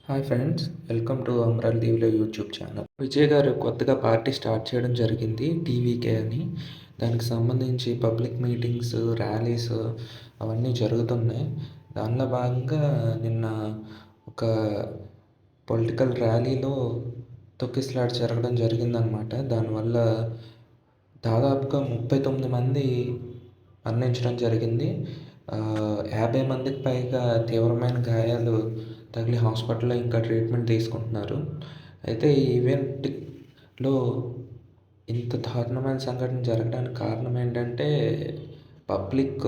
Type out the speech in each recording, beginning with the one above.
Hi friends, welcome to అమరాల్ టీవీలో YouTube channel. Vijay గారు కొత్తగా పార్టీ స్టార్ట్ చేయడం జరిగింది, టీవీకే అని. దానికి సంబంధించి పబ్లిక్ మీటింగ్స్, ర్యాలీస్ అవన్నీ జరుగుతున్నాయి. దానిలో భాగంగా నిన్న ఒక పొలిటికల్ ర్యాలీలో తొక్కిసలాట జరగడం జరిగిందనమాట. దానివల్ల దాదాపుగా 39 మంది మరణించడం జరిగింది. 50 మందికి పైగా తీవ్రమైన గాయాలు తగిలి హాస్పిటల్‌లో ఇంకా ట్రీట్మెంట్ తీసుకుంటున్నారు. అయితే ఈ ఈవెంట్‌లో ఇంత దారుణమైన సంఘటన జరగడానికి కారణం ఏంటంటే, పబ్లిక్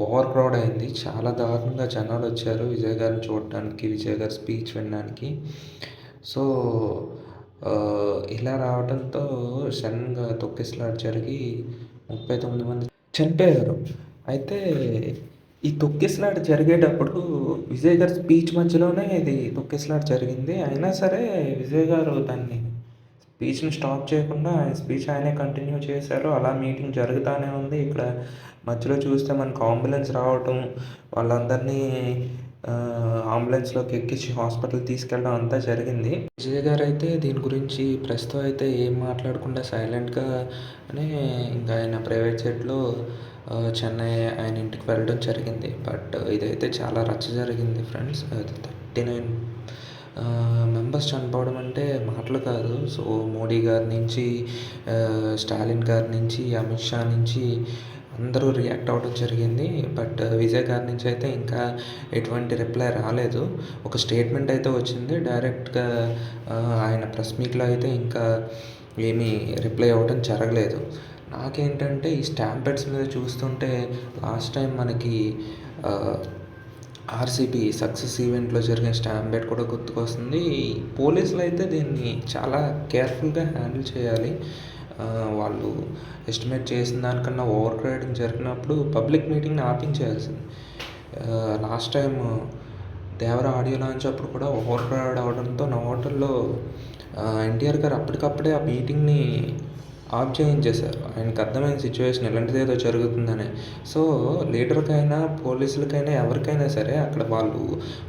ఓవర్ క్రౌడ్ అయింది. చాలా దారుణంగా జనాలొచ్చారు విజయ్ గారిని చూడటానికి, విజయ్ గారి స్పీచ్ వినడానికి. సో, ఇలా రావడంతో సడెన్‌గా తొక్కిసలాట జరిగి 39 మంది చనిపోయారు. అయితే ఈ తొక్కిసలాట జరిగేటప్పుడు విజయ్ గారి స్పీచ్ మధ్యలోనే ఇది తొక్కిసలాట జరిగింది. అయినా సరే విజయ్ గారు దాన్ని స్పీచ్‌ని స్టాప్ చేయకుండా ఆయన స్పీచ్ ఆయనే కంటిన్యూ చేశారు. అలా మీటింగ్ జరుగుతానే ఉంది. ఇక్కడ మధ్యలో చూస్తే మనకు అంబులెన్స్ రావటం, వాళ్ళందరినీ అంబులెన్స్‌లోకి ఎక్కించి హాస్పిటల్‌కి తీసుకెళ్ళడం అంతా జరిగింది. విజయ్ గారైతే దీని గురించి ప్రస్తుతం అయితే ఏం మాట్లాడకుండా సైలెంట్‌గానే ఇంకా ఆయన ప్రైవేట్ జెట్‌లో చెన్నై ఆయన ఇంటికి వెళ్ళడం జరిగింది. బట్ ఇదైతే చాలా రచ్చ జరిగింది ఫ్రెండ్స్. 39 మెంబర్స్ చనిపోవడం అంటే మాటలు కాదు. సో, మోడీ గారి నుంచి, స్టాలిన్ గారి నుంచి, అమిత్ షా నుంచి అందరూ రియాక్ట్ అవ్వడం జరిగింది. బట్ విజయ్ గారి నుంచి అయితే ఇంకా ఎటువంటి రిప్లై రాలేదు. ఒక స్టేట్మెంట్ అయితే వచ్చింది. డైరెక్ట్‌గా ఆయన ప్రెస్ మీట్‌లో అయితే ఇంకా ఏమీ రిప్లై అవ్వడం జరగలేదు. నాకేంటంటే ఈ స్టాంపెడ్స్ మీద చూస్తుంటే లాస్ట్ టైం మనకి ఆర్‌సీబీ సక్సెస్ ఈవెంట్‌లో జరిగిన స్టాంపెడ్ కూడా గుర్తుకొస్తుంది. పోలీసులు అయితే దీన్ని చాలా కేర్‌ఫుల్‌గా హ్యాండిల్ చేయాలి. వాళ్ళు ఎస్టిమేట్ చేసిన దానికన్నా ఓవర్ క్రౌడింగ్ జరిగినప్పుడు పబ్లిక్ మీటింగ్‌ని ఆపించేయాల్సింది. లాస్ట్ టైము దేవర ఆడియో లాంచ్ అప్పుడు కూడా ఓవర్ క్రౌడ్ అవ్వడంతో నోవాటల్లో ఎన్టీఆర్ గారు అప్పటికప్పుడే ఆ మీటింగ్‌ని ఆఫ్ చేయించేశారు. ఆయనకు అర్థమైన సిచ్యువేషన్ ఇలాంటిదేదో జరుగుతుందని. సో, లీడర్‌కైనా, పోలీసులకైనా ఎవరికైనా సరే అక్కడ వాళ్ళు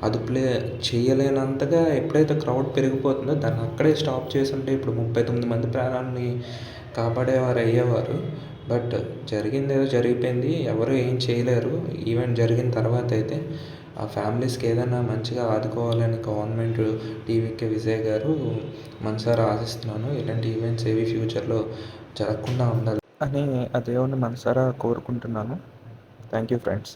అదుపులే చేయలేనంతగా ఎప్పుడైతే క్రౌడ్ పెరిగిపోతుందో దాన్ని అక్కడే స్టాప్ చేసుంటే ఇప్పుడు 39 మంది ప్రాణాలని కాపాడేవారు అయ్యేవారు. బట్ జరిగిందేదో జరిగిపోయింది. ఎవరు ఏం చేయలేరు. ఈవెంట్ జరిగిన తర్వాత అయితే ఆ ఫ్యామిలీస్‌కి ఏదైనా మంచిగా ఆదుకోవాలని గవర్నమెంట్, టీవీకే విజయ్ గారు మనసారా ఆశిస్తున్నాను. ఇలాంటి ఈవెంట్స్ ఏవి ఫ్యూచర్‌లో జరగకుండా ఉండాలి అని ఆ దేవుడిని మనసారా కోరుకుంటున్నాను. Thank you friends.